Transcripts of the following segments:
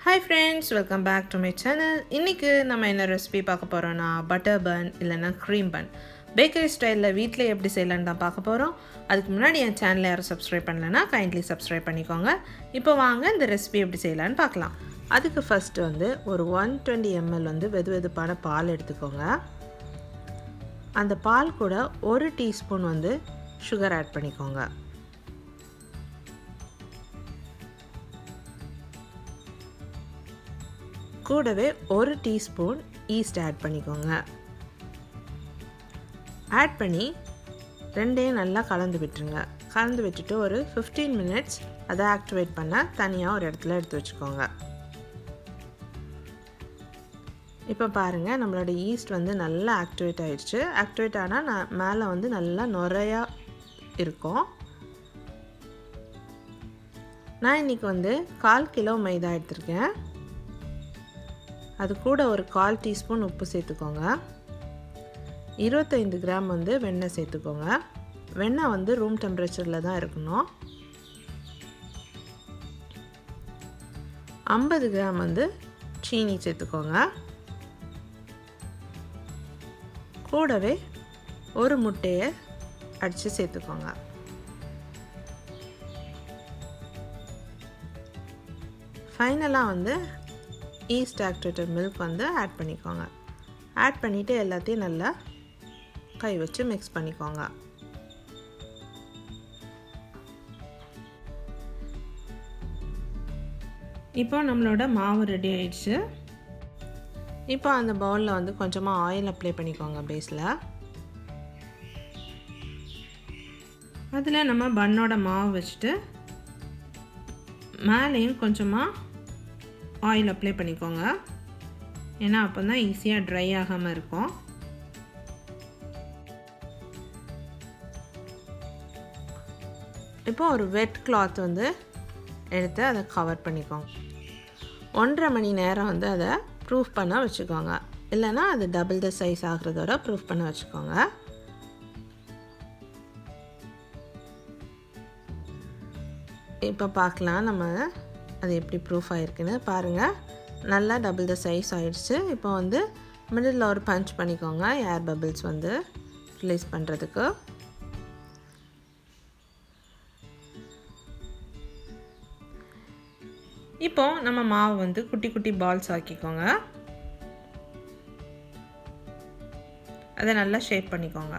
Hi friends, welcome back to my channel. இன்னைக்கு நம்ம என்ன ரெசிபி பார்க்க போறோம்னா பட்டர் பன் இல்லைன்னா க்ரீம் பன் பேக்கரி ஸ்டைலில் வீட்டில் எப்படி செய்யலான்னு தான் பார்க்க போகிறோம். அதுக்கு முன்னாடி என் சேனலை யாரும் சப்ஸ்கிரைப் பண்ணலைன்னா கைண்ட்லி சப்ஸ்கிரைப் பண்ணிக்கோங்க. இப்போ வாங்க இந்த ரெசிபி எப்படி செய்யலான்னு பார்க்கலாம். அதுக்கு ஃபஸ்ட்டு ஒரு 120 ml வெதுவெதுப்பான பால் எடுத்துக்கோங்க. அந்த பால் கூட 1 டீஸ்பூன் சுகர் ஆட் பண்ணிக்கோங்க. கூடவே 1 டீஸ்பூன் ஈஸ்ட் ஆட் பண்ணிக்கோங்க. ஆட் பண்ணி ரெண்டையும் நல்லா கலந்து விட்டுருங்க. கலந்து விட்டுட்டு ஒரு 15 minutes அதை ஆக்டிவேட் பண்ண தனியாக ஒரு இடத்துல எடுத்து வச்சுக்கோங்க. இப்போ பாருங்கள், நம்மளோட ஈஸ்ட் நல்லா ஆக்டிவேட் ஆகிடுச்சு. ஆக்டிவேட் ஆனால் மேலே நல்லா நுரையா இருக்கும். நான் இன்றைக்கி 1/4 கிலோ மைதா எடுத்திருக்கேன். அது கூட ஒரு 1/4 டீஸ்பூன் உப்பு சேர்த்துக்கோங்க. 25 கிராம் வெண்ணெய் சேர்த்துக்கோங்க. வெண்ணெய் ரூம் டெம்பரேச்சரில் தான் இருக்கணும். 50 கிராம் சீனி சேர்த்துக்கோங்க. கூடவே ஒரு முட்டையை அடித்து சேர்த்துக்கோங்க. ஃபைனலாக ஈஸ்ட் ஆக்டிவேட்டட் மில்க் ஆட் பண்ணிக்கோங்க. ஆட் பண்ணிவிட்டு எல்லாத்தையும் நல்லா கை வச்சு மிக்ஸ் பண்ணிக்கோங்க. இப்போ நம்மளோட மாவு ரெடி ஆயிடுச்சு. இப்போ அந்த பவுலில் கொஞ்சமாக ஆயில் அப்ளை பண்ணிக்கோங்க பேஸில். அதில் நம்ம பன்னோட மாவு வச்சுட்டு மேலேயும் கொஞ்சமாக ஆயில் அப்ளை பண்ணிக்கோங்க. ஏன்னா அப்போ தான் ஈஸியாக ட்ரை ஆகாமல் இருக்கும். இப்போ ஒரு வெட் கிளாத் எடுத்து அதை கவர் பண்ணிக்கோங்க. 1.5 மணி நேரம் அதை ப்ரூஃப் பண்ண வச்சுக்கோங்க. இல்லைன்னா அது டபுள் த சைஸ் ஆகிறதோட ப்ரூஃப் பண்ண வச்சுக்கோங்க. இப்போ பார்க்கலாம் நம்ம அது எப்படி ப்ரூஃப் ஆகிருக்குன்னு. பாருங்கள், நல்லா டபுள் த சைஸ் ஆகிடுச்சு. இப்போ மிடில் ஒரு பஞ்ச் பண்ணிக்கோங்க, ஏர் பபிள்ஸ் ரிலீஸ் பண்ணுறதுக்கு. இப்போ நம்ம மாவு குட்டி குட்டி பால்ஸ் ஆக்கிக்கோங்க. அதை நல்லா ஷேப் பண்ணிக்கோங்க.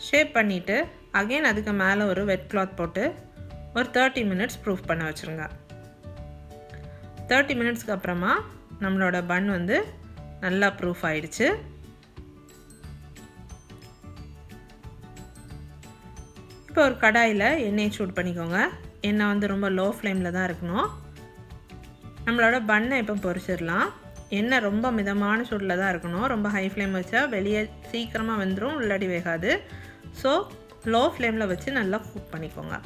ஷேப் பண்ணிவிட்டு அகெயின் அதுக்கு மேலே ஒரு வெட் கிளாத் போட்டு ஒரு 30 minutes ப்ரூஃப் பண்ண வச்சுருங்க. 30 minutesக்கு அப்புறமா நம்மளோட பன் நல்லா ப்ரூஃப் ஆயிடுச்சு. இப்போ ஒரு கடாயில் எண்ணெயை சூட் பண்ணிக்கோங்க. எண்ணெய் ரொம்ப லோ ஃப்ளேமில் தான் இருக்கணும். நம்மளோட பன்னை இப்போ பொரிச்சிடலாம். எண்ணெய் ரொம்ப மிதமான சூடில் தான் இருக்கணும். ரொம்ப ஹை ஃப்ளேம் வச்சா வெளியே சீக்கிரமாக வெந்துடும், உள்ளாடி வேகாது. ஸோ லோ ஃப்ளேமில் வச்சு நல்லா குக் பண்ணிக்கோங்க.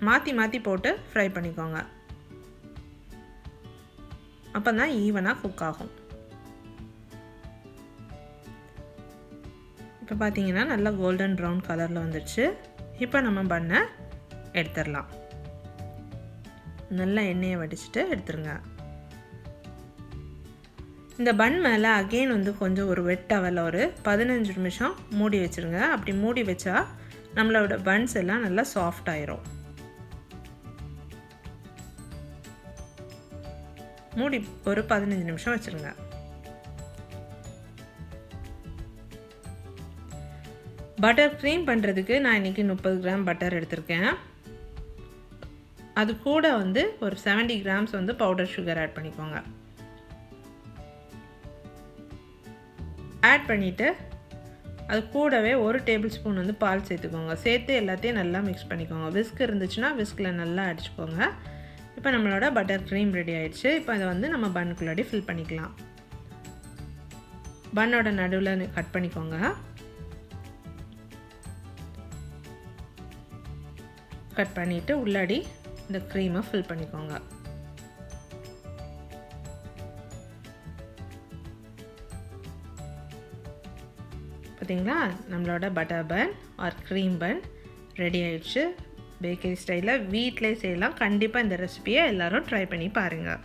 மாற்றி மாற்றி போட்டு ஃப்ரை பண்ணிக்கோங்க. அப்போ தான் ஈவனாக குக் ஆகும். இப்போ பார்த்தீங்கன்னா நல்லா கோல்டன் ப்ரௌன் கலரில் வந்துடுச்சு. இப்போ நம்ம பன்னை எடுத்துடலாம். நல்லா எண்ணெயை வடிச்சிட்டு எடுத்துருங்க. இந்த பன் மேலே அகெயின் கொஞ்சம் ஒரு வெட் டவலில் ஒரு 15 நிமிஷம் மூடி வச்சுருங்க. அப்படி மூடி வச்சா நம்மளோட பன்ஸ் எல்லாம் நல்லா சாஃப்ட் ஆயிரும். மூடி ஒரு 15 நிமிஷம் வச்சுருங்க. பட்டர் க்ரீம் பண்ணுறதுக்கு நான் இன்றைக்கி 30 கிராம் பட்டர் எடுத்திருக்கேன். அது கூட ஒரு 70 கிராம்ஸ் பவுடர் சுகர் ஆட் பண்ணிக்கோங்க. ஆட் பண்ணிவிட்டு அது கூடவே 1 டேபிள் ஸ்பூன் பால் சேர்த்துக்கோங்க. சேர்த்து எல்லாத்தையும் நல்லா மிக்ஸ் பண்ணிக்கோங்க. விஸ்க் இருந்துச்சுன்னா விஸ்கில் நல்லா அடிச்சுக்கோங்க. இப்போ நம்மளோட பட்டர் க்ரீம் ரெடி ஆயிடுச்சு. இப்போ அதை நம்ம பன்னுக்குள்ளாடி ஃபில் பண்ணிக்கலாம். பன்னோட நடுவில் கட் பண்ணிக்கோங்க. கட் பண்ணிவிட்டு உள்ளாடி இந்த க்ரீமை ஃபில் பண்ணிக்கோங்க. பார்த்தீங்களா, நம்மளோட பட்டர் பன் ஆர் க்ரீம் பன் ரெடி ஆயிடுச்சு. பேக்கரி ஸ்டைலில் வீட்டிலே செய்யலாம். கண்டிப்பாக இந்த ரெசிபியை எல்லோரும் ட்ரை பண்ணி பாருங்கள்.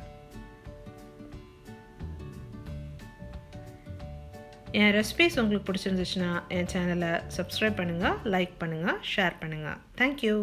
என் ரெசிபிஸ் உங்களுக்கு பிடிச்சிருந்துச்சுன்னா என் சேனலை சப்ஸ்கிரைப் பண்ணுங்கள், லைக் பண்ணுங்கள், ஷேர் பண்ணுங்கள். தேங்க்யூ.